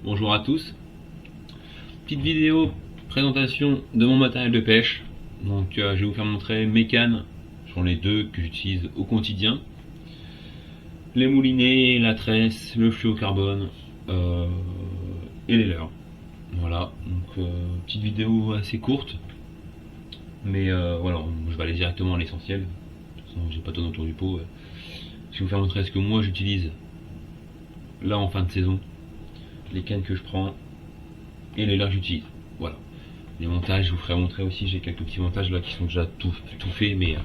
Bonjour à tous. Petite vidéo présentation de mon matériel de pêche. Donc je vais vous faire montrer mes cannes, sur les deux que j'utilise au quotidien. Les moulinets, la tresse, le fluocarbone et les leurres. Voilà, donc petite vidéo assez courte. Mais voilà, je vais aller directement à l'essentiel. De toute façon, j'ai pas tourné autour du pot. Je vais vous faire montrer ce que moi j'utilise là en fin de saison, les cannes que je prends et les leurres que j'utilise. Voilà. Les montages, je vous ferai montrer aussi. J'ai quelques petits montages là qui sont déjà tout faits, mais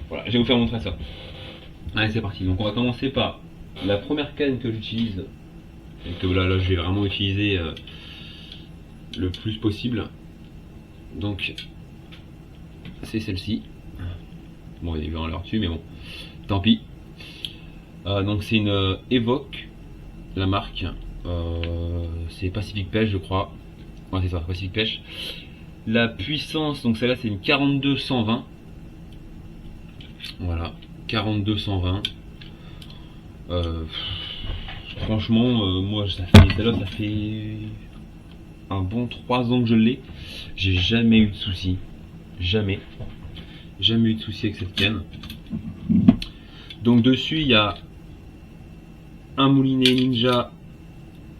voilà, je vais vous faire montrer ça. Allez, c'est parti. Donc on va commencer par la première canne que j'utilise et que là je vais vraiment utiliser le plus possible. Donc c'est celle-ci. Bon, il y a eu un leurre dessus, mais bon, tant pis. Donc c'est une Evoque, la marque. C'est Pacific Pêche, je crois. Ouais, c'est ça, Pacific Pêche. La puissance, donc celle-là, c'est une 42-120. Voilà, 42-120. Franchement, moi, celle-là, ça fait un bon 3 ans que je l'ai. J'ai jamais eu de soucis. Jamais. Jamais eu de soucis avec cette canne. Donc dessus, il y a un moulinet Ninja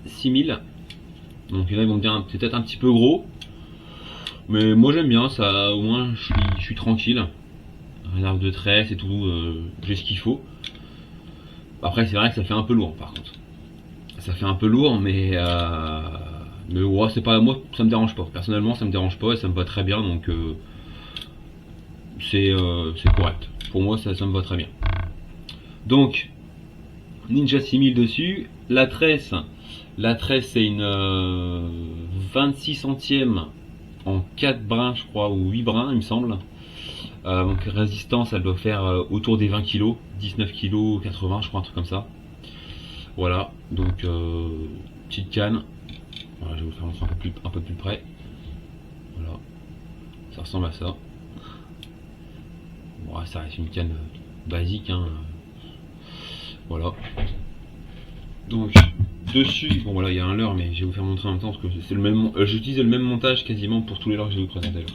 6000. Donc il y en a qui vont me dire c'est peut-être un petit peu gros, mais moi j'aime bien ça, au moins je suis tranquille. Réserve de tresse et tout, j'ai ce qu'il faut. Après c'est vrai que ça fait un peu lourd par contre. Ça fait un peu lourd, mais ouais, c'est pas, moi ça me dérange pas. Personnellement ça me dérange pas et ça me va très bien, donc c'est correct. Pour moi ça me va très bien. Donc Ninja 6000 dessus, la tresse c'est une 26 centièmes en 4 brins je crois, ou 8 brins il me semble. Donc résistance elle doit faire autour des 20 kg, 19 kg 80 je crois, un truc comme ça. Voilà, donc petite canne. Voilà, je vais vous faire montrer un peu plus près. Voilà, ça ressemble à ça. Bon, ça reste une canne basique, hein. Voilà. Donc dessus, bon voilà, il y a un leurre, mais je vais vous faire montrer en même temps parce que c'est le même. J'utilise le même montage quasiment pour tous les leurres que je vais vous présenter là.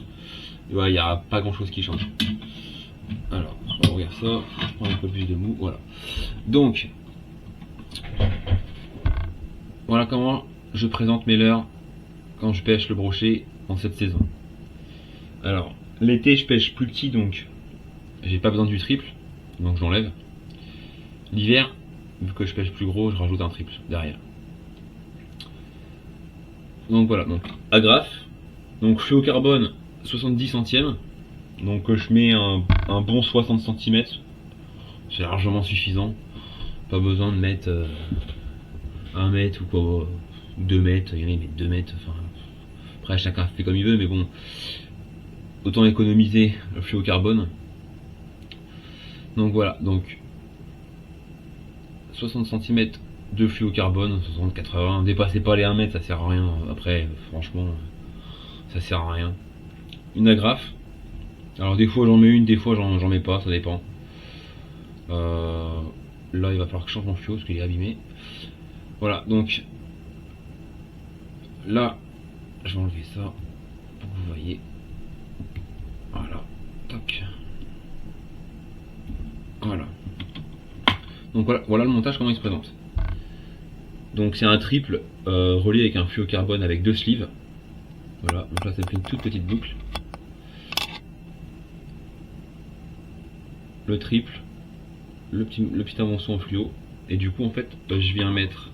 Et voilà, il n'y a pas grand chose qui change. Alors, on regarde ça, je prends un peu plus de mou, voilà. Donc, voilà comment je présente mes leurres quand je pêche le brochet en cette saison. Alors, l'été je pêche plus petit, donc j'ai pas besoin du triple, donc j'enlève. L'hiver, vu que je pêche plus gros, je rajoute un triple derrière. Donc voilà, donc agrafe, donc fluocarbone 70 centièmes, donc je mets un bon 60 cm, c'est largement suffisant, pas besoin de mettre 1 mètre ou quoi, 2 mètres, il y en a qui mettent 2 mètres, enfin, après chacun fait comme il veut, mais bon, autant économiser le fluocarbone. Donc voilà, donc 60 cm de fluocarbone, 60-80, dépassez pas les 1 mètre, ça sert à rien, après franchement ça sert à rien. Une agrafe, alors des fois j'en mets une, des fois j'en mets pas, ça dépend. Là il va falloir que je change mon fluo parce qu'il est abîmé. Voilà, donc là je vais enlever ça pour que vous voyez. Voilà, toc. Voilà. Donc voilà le montage, comment il se présente. Donc c'est un triple relié avec un fluocarbone avec 2 sleeves. Voilà, donc là ça fait une toute petite boucle. Le triple, le petit avançon en fluo, et du coup en fait je viens mettre.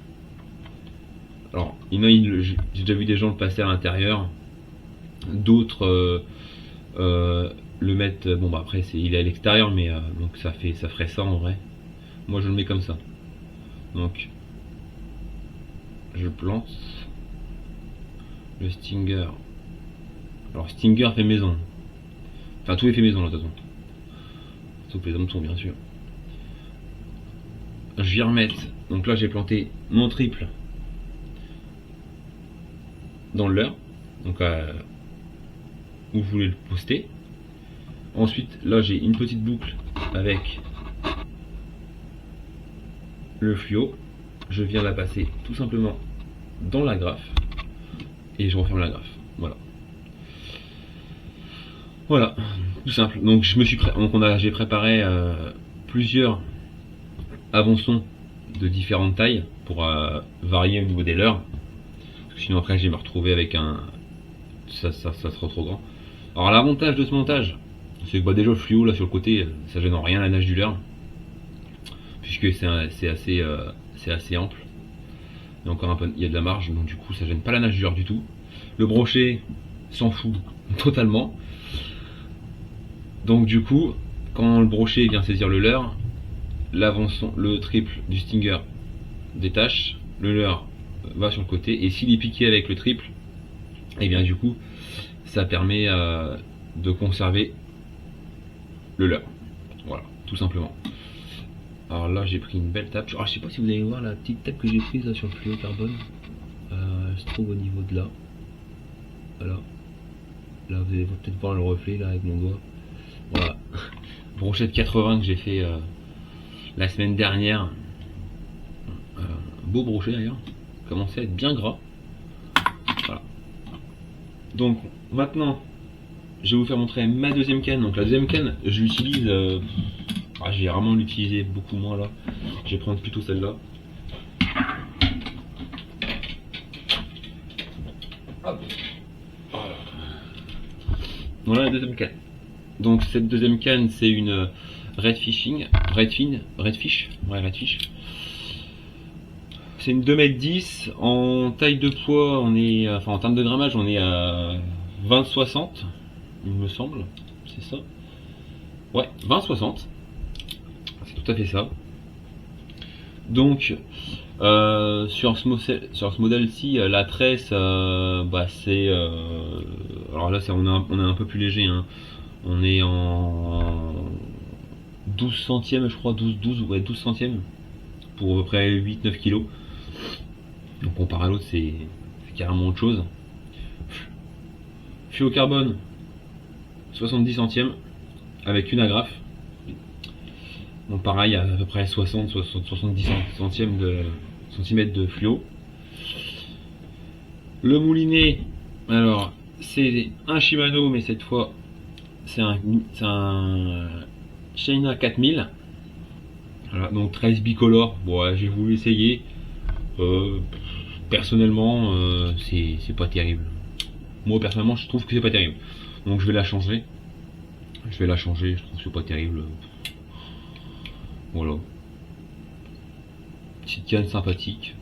Alors j'ai déjà vu des gens le passer à l'intérieur, d'autres le mettre. Bon bah après il est à l'extérieur, mais donc ça ferait ça en vrai. Moi je le mets comme ça. Donc je plante le Stinger. Alors Stinger fait maison. Enfin tout est fait maison là de toute façon. Sauf les hameçons bien sûr. Je viens remettre. Donc là j'ai planté mon triple dans le leurre. Donc où vous voulez le poster. Ensuite là j'ai une petite boucle avec le fluo. Je viens la passer tout simplement dans l'agrafe et je referme l'agrafe. Voilà. Voilà, tout simple. Donc j'ai préparé plusieurs avançons de différentes tailles pour varier au niveau des leurres. Parce que sinon après je vais me retrouver avec ça sera trop grand. Alors l'avantage de ce montage, c'est que déjà le fluo là sur le côté, ça gêne en rien la nage du leurre. Puisque c'est assez ample. Il y a encore un peu, il y a de la marge, donc du coup ça gêne pas la nage du leurre du tout. Le brochet s'en fout totalement. Donc du coup, quand le brochet vient saisir le leurre, l'avançon, le triple du stinger détache, le leurre va sur le côté, et s'il est piqué avec le triple, et bien du coup, ça permet de conserver le leurre. Voilà, tout simplement. Alors là, j'ai pris une belle tape. Alors je sais pas si vous allez voir la petite tape que j'ai prise là sur le fluorocarbone. Elle se trouve au niveau de là. Voilà. Là, vous allez peut-être voir le reflet là avec mon doigt. Voilà, brochet de 80 que j'ai fait la semaine dernière. Beau brochet d'ailleurs, commence à être bien gras. Voilà. Donc maintenant, je vais vous faire montrer ma deuxième canne. Donc la deuxième canne, je l'utilise. Je vais vraiment l'utiliser beaucoup moins là. Je vais prendre plutôt celle-là. Voilà la deuxième canne. Donc cette deuxième canne, c'est une Redfish. C'est une 2,10 m. En taille de poids, on est, enfin en termes de grammage, on est à 20-60, il me semble. C'est ça? Ouais, 20-60. C'est tout à fait ça. Donc sur ce modèle-ci, la tresse, c'est alors là on est un peu plus léger, hein. On est en 12 centièmes, je crois, 12 centièmes pour à peu près 8-9 kg. Donc comparé à l'autre, c'est carrément autre chose. Fluorocarbone 70 centièmes avec une agrafe. Donc pareil, à peu près 60-70 centimètres de fluo. Le moulinet, alors c'est un Shimano, mais cette fois c'est un Shayna 4000. Voilà, donc 13 bicolore. Bon, ouais, j'ai voulu essayer. Personnellement, c'est pas terrible. Moi personnellement, je trouve que c'est pas terrible. Donc je vais la changer. Je trouve que c'est pas terrible. Voilà. Petite canne sympathique.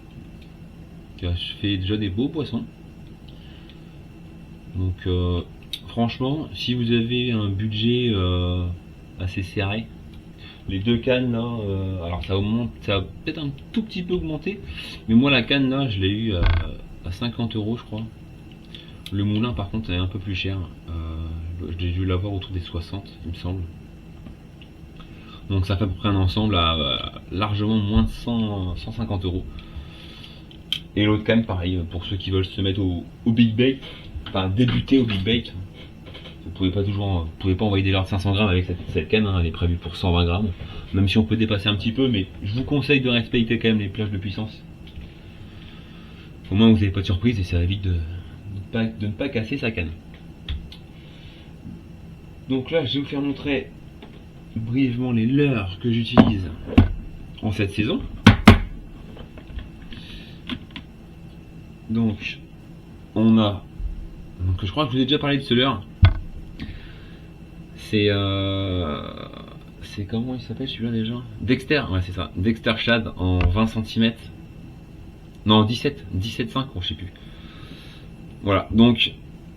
Je fais déjà des beaux poissons. Donc franchement, si vous avez un budget assez serré, les deux cannes là, alors ça va peut-être un tout petit peu augmenter, mais moi la canne là, je l'ai eu à 50 € je crois. Le moulin par contre est un peu plus cher, j'ai dû l'avoir autour des 60 il me semble. Donc ça fait à peu près un ensemble à largement moins de 150 €. Et l'autre canne pareil, pour ceux qui veulent se mettre au big bait, enfin débuter au big bait. Vous pouvez pas envoyer des leurres de 500 grammes avec cette canne, hein, elle est prévue pour 120 grammes. Même si on peut dépasser un petit peu, mais je vous conseille de respecter quand même les plages de puissance. Au moins vous n'avez pas de surprise et ça évite de ne pas casser sa canne. Donc là je vais vous faire montrer brièvement les leurres que j'utilise en cette saison. Donc on a, donc je crois que je vous ai déjà parlé de ce leurre. C'est comment il s'appelle celui-là déjà? Dexter, ouais c'est ça. Dexter Shad en 20 cm. Non 17,5, je sais plus. Voilà, donc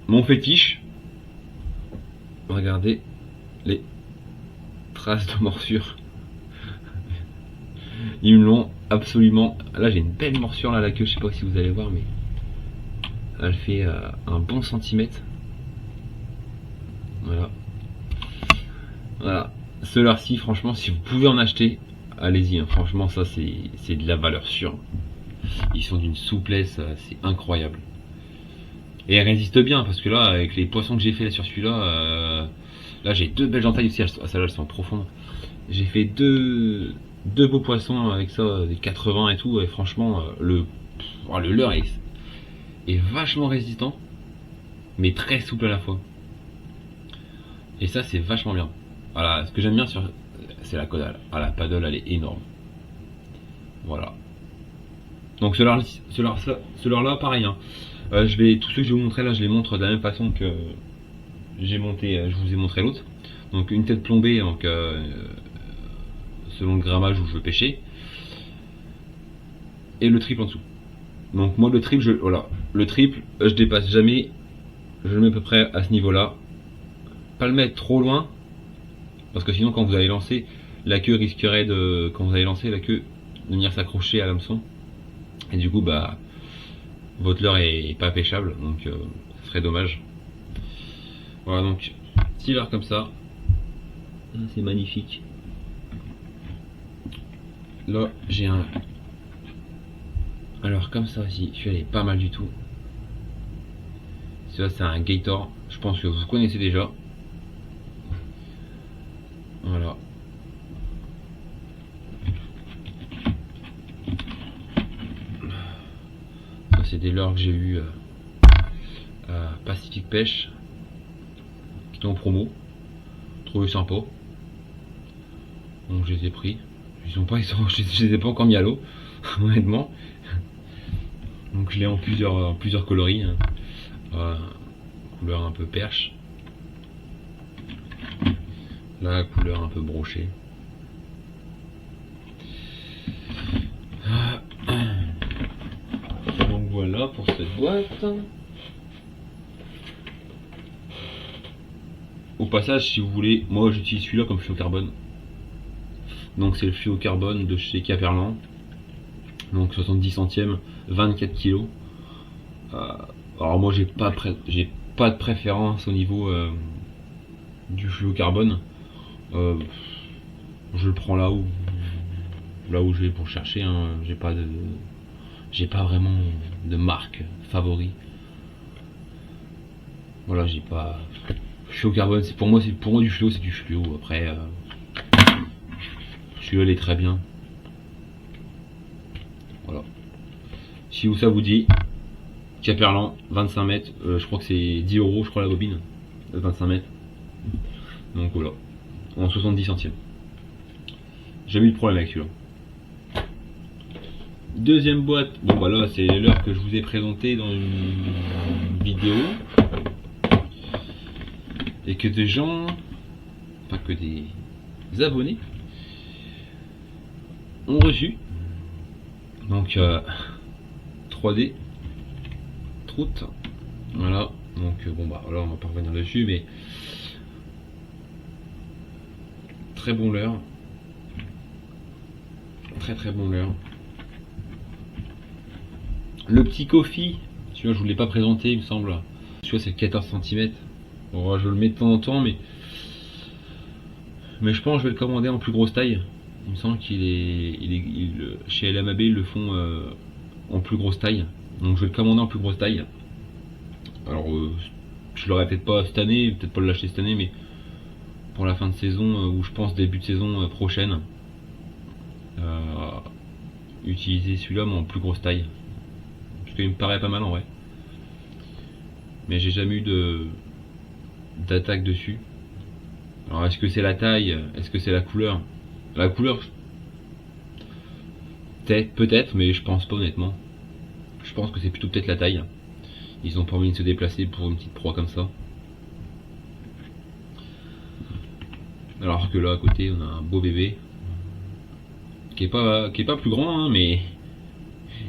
mon fétiche. Regardez les traces de morsure. Ils me l'ont absolument. Là j'ai une belle morsure là, la queue, je sais pas si vous allez voir, mais elle fait un bon centimètre. Voilà. Voilà, ce leurre-ci, franchement, si vous pouvez en acheter, allez-y, hein. Franchement, ça c'est de la valeur sûre. Ils sont d'une souplesse, c'est incroyable. Et elle résiste bien, parce que là, avec les poissons que j'ai fait là sur celui-là, là j'ai deux belles entailles aussi, celles-là elles sont profondes. J'ai fait deux beaux poissons avec ça, des 80 et tout, et franchement, le leurre, est vachement résistant, mais très souple à la fois. Et ça, c'est vachement bien. Voilà, ce que j'aime bien, c'est la caudale. Ah, la paddle, elle est énorme. Voilà. Donc ce leurre-là, pareil. Hein. Tous ceux que je vais vous montrer là, je les montre de la même façon que je vous ai montré l'autre. Donc une tête plombée, donc selon le grammage où je veux pêcher, et le triple en dessous. Donc moi le triple, je dépasse jamais. Je le mets à peu près à ce niveau-là. Pas le mettre trop loin, parce que sinon quand vous allez lancer, la queue risquerait de venir s'accrocher à l'hameçon. Et du coup, bah, votre leurre est pas pêchable, donc ça serait dommage. Voilà, donc, petit leurre comme ça. C'est magnifique. Là, j'ai un... Alors, comme ça aussi, celui-là est pas mal du tout. Celui-là, c'est un Gator. Je pense que vous connaissez déjà. Voilà. C'est des leurres que j'ai eu à Pacific Pêche, qui étaient en promo, trouvé sympa, donc je les ai pris. Je les ai pas encore mis à l'eau, honnêtement. Donc je l'ai en plusieurs coloris, hein. Couleur un peu perche, la couleur un peu brochée. Voilà pour cette boîte. Au passage, si vous voulez, moi j'utilise celui-là comme fluocarbone. Donc c'est le fluocarbone de chez Caperlan. Donc 70 centièmes, 24 kg. Alors moi j'ai pas de préférence au niveau du fluocarbone. Je le prends là où je vais pour chercher. Hein. J'ai pas vraiment de marque favori. Voilà, j'ai pas. Fluocarbone, pour moi du fluo, c'est du fluo. Après, celui-là, il est très bien. Voilà. Si ça vous dit, Caperlan, 25 mètres. Je crois que c'est 10 €, je crois, la bobine. 25 mètres. Donc voilà. En 70 centièmes. J'ai jamais eu de problème avec celui-là. Deuxième boîte, bon voilà, c'est l'heure que je vous ai présenté dans une vidéo et que des gens, pas que des abonnés, ont reçu. Donc 3D Trout, voilà. Donc bon bah voilà, on va pas revenir dessus, mais très bon leurre, très bon leurre. Le petit Kofi, celui-là je vous l'ai pas présenté il me semble. Celui-là c'est 14 cm. Bon, je le mets de temps en temps, mais je pense que je vais le commander en plus grosse taille. Il me semble chez LMAB ils le font en plus grosse taille. Donc je vais le commander en plus grosse taille. Alors je l'aurai peut-être pas cette année, peut-être pas l'acheter cette année, mais pour la fin de saison ou je pense début de saison prochaine, utiliser celui-là mais en plus grosse taille. Parce qu'il me paraît pas mal en vrai. Mais j'ai jamais eu d'attaque dessus. Alors est-ce que c'est la taille? Est-ce que c'est la couleur? La couleur, peut-être, mais je pense pas honnêtement. Je pense que c'est plutôt peut-être la taille. Ils ont pas envie de se déplacer pour une petite proie comme ça. Alors que là à côté on a un beau bébé qui est pas plus grand, hein, mais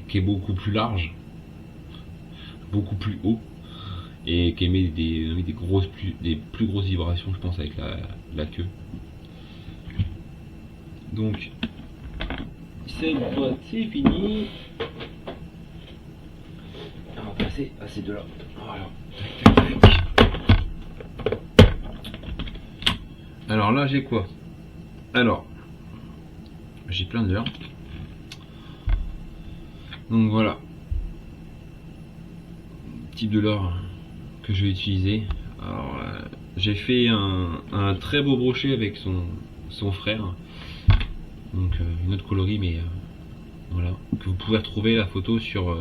qui est beaucoup plus large, beaucoup plus haut, et qui émet des plus grosses vibrations, je pense, avec la queue. Donc cette boîte c'est fini. On va passer à ces deux là. Voilà. Tac, tac, tac. Alors là j'ai quoi? Alors j'ai plein d'heures. Donc voilà, type de leurre que je vais utiliser. Alors j'ai fait un très beau brochet avec son frère. Donc une autre coloris, mais voilà, que vous pouvez retrouver la photo sur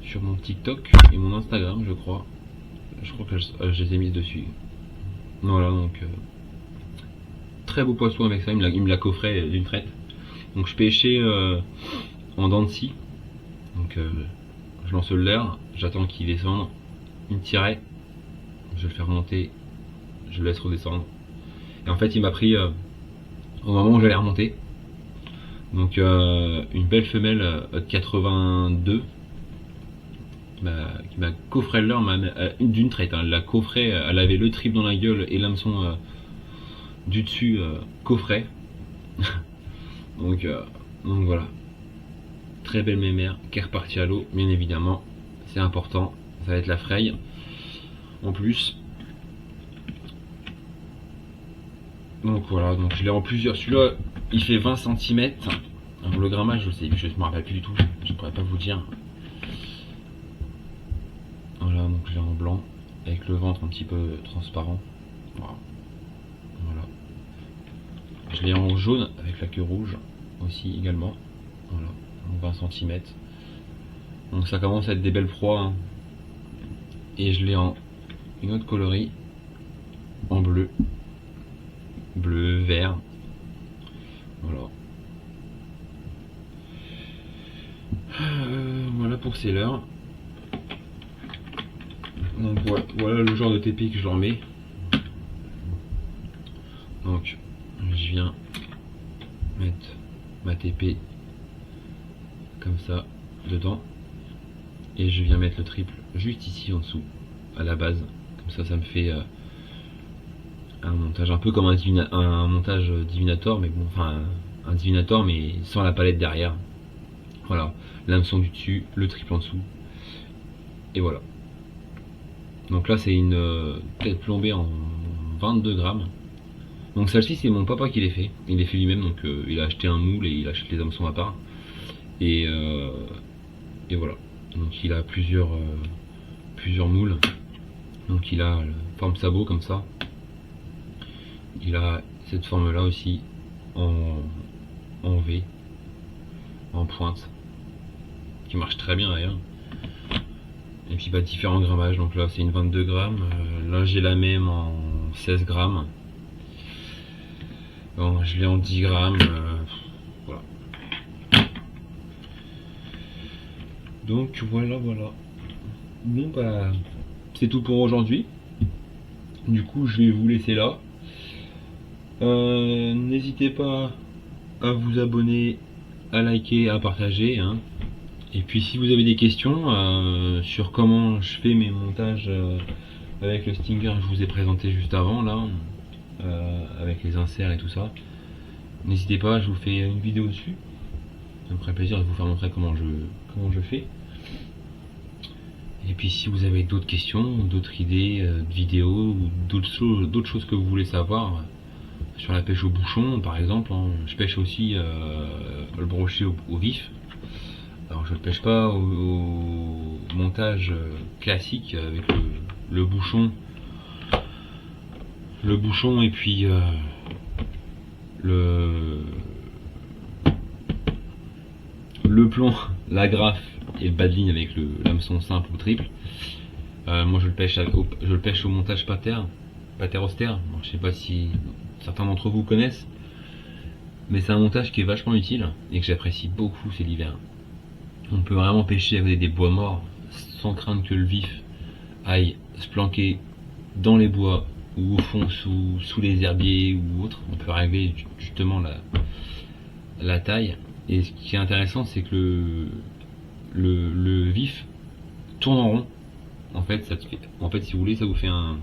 sur mon TikTok et mon Instagram, je crois. Je crois que je les ai mises dessus. Voilà, donc très beau poisson avec ça, il me l'a coffré d'une traite. Donc je pêchais en dents de scie. Donc je lance le leurre, j'attends qu'il descende, il me tirait, je vais le faire monter, je le laisse redescendre. Et en fait il m'a pris au moment où j'allais remonter. Donc une belle femelle de 82 qui m'a coffré le leurre d'une traite, hein. Elle l'a coffré, elle avait le triple dans la gueule et l'hameçon du dessus coffret. donc voilà, très belle mémère qui est repartie à l'eau, bien évidemment, c'est important, ça va être la fraye en plus. Donc voilà, donc je l'ai en plusieurs, celui-là il fait 20 cm. Le grammage je sais, je me rappelle plus du tout, je pourrais pas vous dire. Voilà, donc je l'ai en blanc avec le ventre un petit peu transparent. Voilà. Je l'ai en jaune avec la queue rouge aussi également. Voilà, 20 cm. Donc ça commence à être des belles proies, hein. Et je l'ai en une autre coloris en bleu, vert. Voilà. Voilà pour ces leurres. Donc voilà le genre de TP que je leur mets. Donc je viens mettre ma TP comme ça dedans et je viens mettre le triple juste ici en dessous à la base, comme ça ça me fait un montage un peu comme un montage divinator, mais bon, enfin un divinator mais sans la palette derrière. Voilà, l'hameçon du dessus, le triple en dessous, et voilà. Donc là c'est une tête plombée en 22 grammes. Donc celle-ci c'est mon papa qui l'a fait, il l'a fait lui-même, donc il a acheté un moule et il achète les hameçons à part. Et voilà, donc il a plusieurs moules. Donc il a forme sabot comme ça. Il a cette forme là aussi en V, en pointe, qui marche très bien d'ailleurs. Et puis bah, différents grammages, donc là c'est une 22 grammes, là j'ai la même en 16 grammes. Bon, je l'ai en 10 grammes, voilà. Donc voilà. Bon bah c'est tout pour aujourd'hui. Du coup je vais vous laisser là. N'hésitez pas à vous abonner, à liker, à partager, hein. Et puis si vous avez des questions sur comment je fais mes montages avec le Stinger que je vous ai présenté juste avant là, avec les inserts et tout ça, n'hésitez pas, je vous fais une vidéo dessus. Ça me ferait plaisir de vous faire montrer comment je fais. Et puis si vous avez d'autres questions, d'autres idées de vidéos ou d'autres choses que vous voulez savoir sur la pêche au bouchon par exemple, hein. Je pêche aussi le brochet au vif. Alors je ne pêche pas au montage classique avec le bouchon et puis le plomb, la graffe et le bas de ligne avec l'hameçon simple ou triple. Moi je le pêche au montage pater austère. Bon, je sais pas si certains d'entre vous connaissent, mais c'est un montage qui est vachement utile et que j'apprécie beaucoup, c'est l'hiver. On peut vraiment pêcher avec des bois morts sans craindre que le vif aille se planquer dans les bois ou au fond sous les herbiers ou autre. On peut régler justement la taille. Et ce qui est intéressant, c'est que le vif tourne en rond. En fait, si vous voulez, ça vous fait un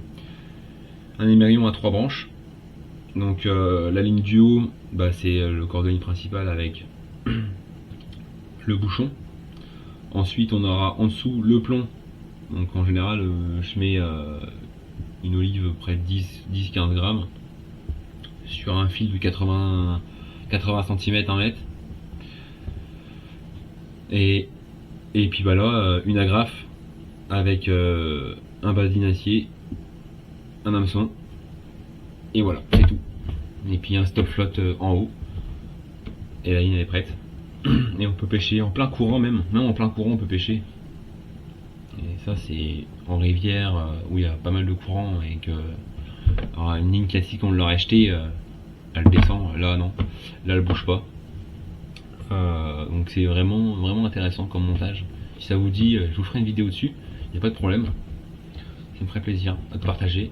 émerillon à 3 branches. Donc la ligne du haut, bah, c'est le cordonnier principal avec le bouchon. Ensuite on aura en dessous le plomb. Donc en général je mets une olive près de 10-15 grammes sur un fil de 80 cm 1 mètre. Et puis bah là une agrafe avec un basine acier, un hameçon, et voilà, c'est tout. Et puis un stop flotte en haut, et la ligne elle est prête. Et on peut pêcher en plein courant, même en plein courant on peut pêcher. Et ça c'est en rivière où il y a pas mal de courant et que alors, une ligne classique on l'aurait achetée, elle descend, là non, là elle bouge pas. Donc c'est vraiment intéressant comme montage. Si ça vous dit, je vous ferai une vidéo dessus, il n'y a pas de problème. Ça me ferait plaisir de partager.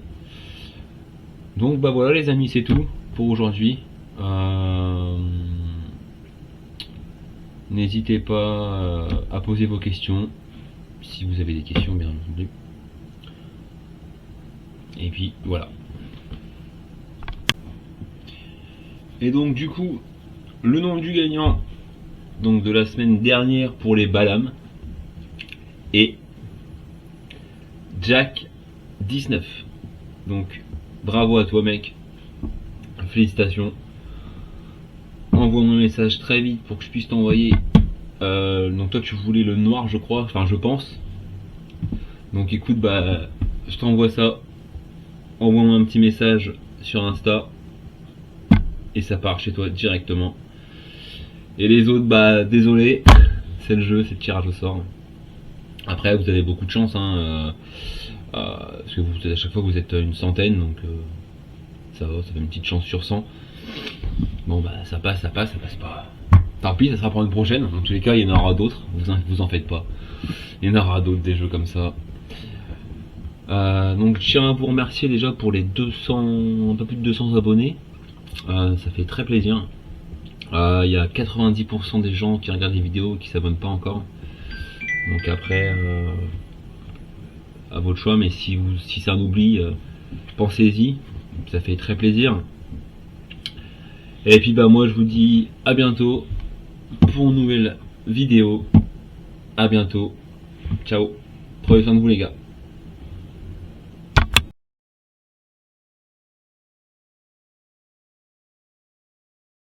Donc bah voilà les amis, c'est tout pour aujourd'hui. N'hésitez pas à poser vos questions, si vous avez des questions bien entendu. Et puis voilà. Et donc du coup, le nom du gagnant donc de la semaine dernière pour les Balam est Jack19. Donc bravo à toi mec, félicitations. Envoie-moi un message très vite pour que je puisse t'envoyer. Donc toi tu voulais le noir je crois, enfin je pense. Donc écoute, bah je t'envoie ça. Envoie-moi un petit message sur Insta et ça part chez toi directement. Et les autres, bah désolé, c'est le jeu, c'est le tirage au sort. Après vous avez beaucoup de chance, hein, parce que vous, à chaque fois vous êtes une centaine, donc ça va, ça fait une petite chance sur 100. Bon bah ça passe pas. Tant pis, ça sera pour une prochaine. Dans tous les cas, il y en aura d'autres, vous en faites pas. Il y en aura d'autres, des jeux comme ça. Donc je tiens à vous remercier déjà pour les 200, un peu plus de 200 abonnés. Ça fait très plaisir. Il y a 90% des gens qui regardent les vidéos qui s'abonnent pas encore. Donc après, à votre choix, mais si c'est un oubli, pensez-y. Ça fait très plaisir. Et puis bah moi je vous dis à bientôt pour une nouvelle vidéo. À bientôt. Ciao. Prenez soin de vous les gars.